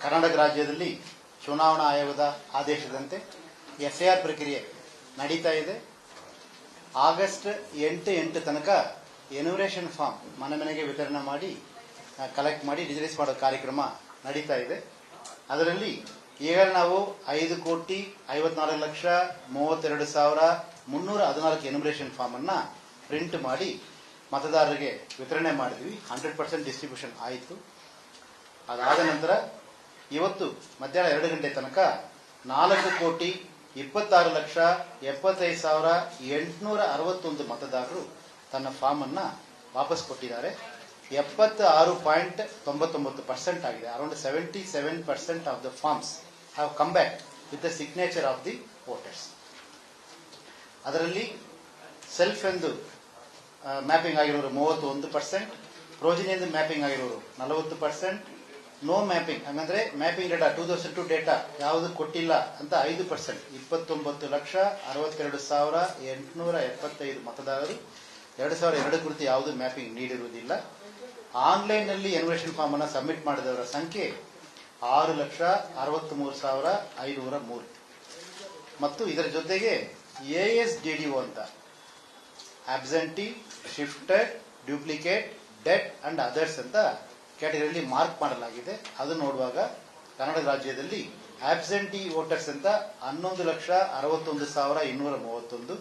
ಕರ್ನಾಟಕ ರಾಜ್ಯದಲ್ಲಿ ಚುನಾವಣಾ ಆಯೋಗದ ಆದೇಶದಂತೆ ಎಸ್ಐಆರ್ ಪ್ರಕ್ರಿಯೆ ನಡೀತಾ ಇದೆ. ಆಗಸ್ಟ್ 8 ತನಕ ಎನ್ಯುಮರೇಷನ್ ಫಾರ್ಮ್ ಮನೆ ಮನೆಗೆ ವಿತರಣೆ ಮಾಡಿ ಕಲೆಕ್ಟ್ ಮಾಡಿ ರಿಜಿಸ್ಟರ್ ಮಾಡೋ ಕಾರ್ಯಕ್ರಮ ನಡೀತಾ ಇದೆ. ಅದರಲ್ಲಿ ಈಗ ನಾವು 5,54,32,314 ಎನ್ಯುಮರೇಷನ್ ಫಾರ್ಮ್ ಅನ್ನ ಪ್ರಿಂಟ್ ಮಾಡಿ ಮತದಾರರಿಗೆ ವಿತರಣೆ ಮಾಡಿದ್ವಿ. 100% ಡಿಸ್ಟ್ರಿಬ್ಯೂಷನ್ ಆಯಿತು. ಅದಾದ ನಂತರ ಇವತ್ತು ಮಧ್ಯಾಹ್ನ 2 ಗಂಟೆ ತನಕ 4,26,75,861 ಮತದಾರರು ತನ್ನ ಫಾರ್ಮ್ ಅನ್ನ ವಾಪಸ್ ಕೊಟ್ಟಿದ್ದಾರೆ. 76.99% ಆಗಿದೆ. Around 77% of the forms have come back with the signature of the voters. ಅದರಲ್ಲಿ ಸೆಲ್ಫ್ ಎಂದು ಮ್ಯಾಪಿಂಗ್ ಆಗಿರೋರು 31%, ಪ್ರೋಜಿನಿ ಎಂದು ಮ್ಯಾಪಿಂಗ್ ಆಗಿರೋರು 40%, ನೋ ಮ್ಯಾಪಿಂಗ್ ಹಂಗಂದ್ರೆ ಮ್ಯಾಪಿಂಗ್ ಡೇಟಾ 2002 ಡೇಟಾ ಯಾವುದು ಕೊಟ್ಟಿಲ್ಲ ಅಂತ 5%, 29,62,875 ಮತದಾರರು 2002 ಕುರಿತು ಯಾವುದು ಮ್ಯಾಪಿಂಗ್ ನೀಡಿರುವುದಿಲ್ಲ. ಆನ್ಲೈನ್ ನಲ್ಲಿ ಎನ್ಯುಮರೇಷನ್ ಫಾರ್ಮ್ ಅನ್ನು ಸಬ್ಮಿಟ್ ಮಾಡಿದವರ ಸಂಖ್ಯೆ 6,63,503 ಮತ್ತು ಇದರ ಜೊತೆಗೆ ASDDO ಅಂತ absentee, shifted, duplicate, dead and others ಅಂತ ಕ್ಯಾಟಗರಿಯಲ್ಲಿ ಮಾರ್ಕ್ ಮಾಡಲಾಗಿದೆ. ಅದು ನೋಡುವಾಗ ಕರ್ನಾಟಕ ರಾಜ್ಯದಲ್ಲಿ ಆಬ್ಸೆಂಟಿ ವೋಟರ್ಸ್ ಅಂತ 11,61,231,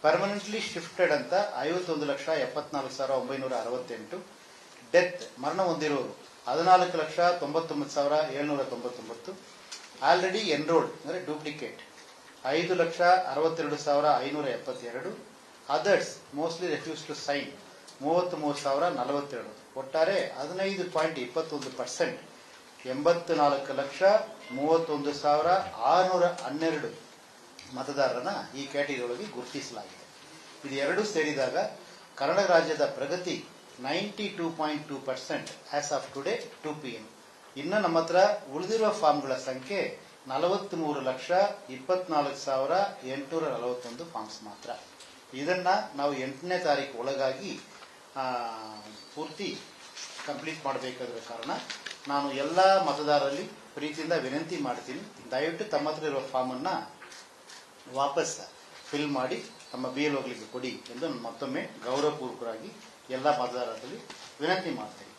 ಪರ್ಮನೆಂಟ್ಲಿ ಶಿಫ್ಟೆಡ್ ಅಂತ 51,74,968, ಡೆತ್ ಮರಣ ಹೊಂದಿರೋರು 14,99,799, ಆಲ್ರೆಡಿ ಎನ್ರೋಲ್ಡ್ ಅಂದರೆ duplicate 5,62,572, others mostly refuse to sign 33,042. ಒಟ್ಟಾರೆ 15.21%, 84,31,612 ಮತದಾರರನ್ನ ಈ ಕ್ಯಾಟಗರಿ ಒಳಗೆ ಗುರುತಿಸಲಾಗಿದೆ. ಇದು ಎರಡೂ ಸೇರಿದಾಗ ಕರ್ನಾಟಕ ರಾಜ್ಯದ ಪ್ರಗತಿ 92.2% ಆಸ್ ಆಫ್ ಟುಡೇ 2 PM. ಇನ್ನು ನಮ್ಮ ಹತ್ರ ಉಳಿದಿರುವ ಫಾರ್ಮ್ಗಳ ಸಂಖ್ಯೆ 43,24,841 ಫಾರ್ಮ್ಸ್ ಮಾತ್ರ. ಇದನ್ನ ನಾವು 8ನೇ ತಾರೀಕು ಒಳಗಾಗಿ ಪೂರ್ತಿ ಕಂಪ್ಲೀಟ್ ಮಾಡಬೇಕಾದ ಕಾರಣ ನಾನು ಎಲ್ಲ ಮತದಾರರಲ್ಲಿ ಪ್ರೀತಿಯಿಂದ ವಿನಂತಿ ಮಾಡ್ತೀನಿ, ದಯವಿಟ್ಟು ತಮ್ಮ ಹತ್ರ ಇರುವ ಫಾರ್ಮ್ ಅನ್ನ ವಾಪಸ್ ಫಿಲ್ ಮಾಡಿ ತಮ್ಮ BLOಗಳಿಗೆ ಕೊಡಿ ಎಂದು ಮತ್ತೊಮ್ಮೆ ಗೌರವಪೂರ್ವಕವಾಗಿ ಎಲ್ಲ ಮತದಾರರಲ್ಲಿ ವಿನಂತಿ ಮಾಡ್ತೀನಿ.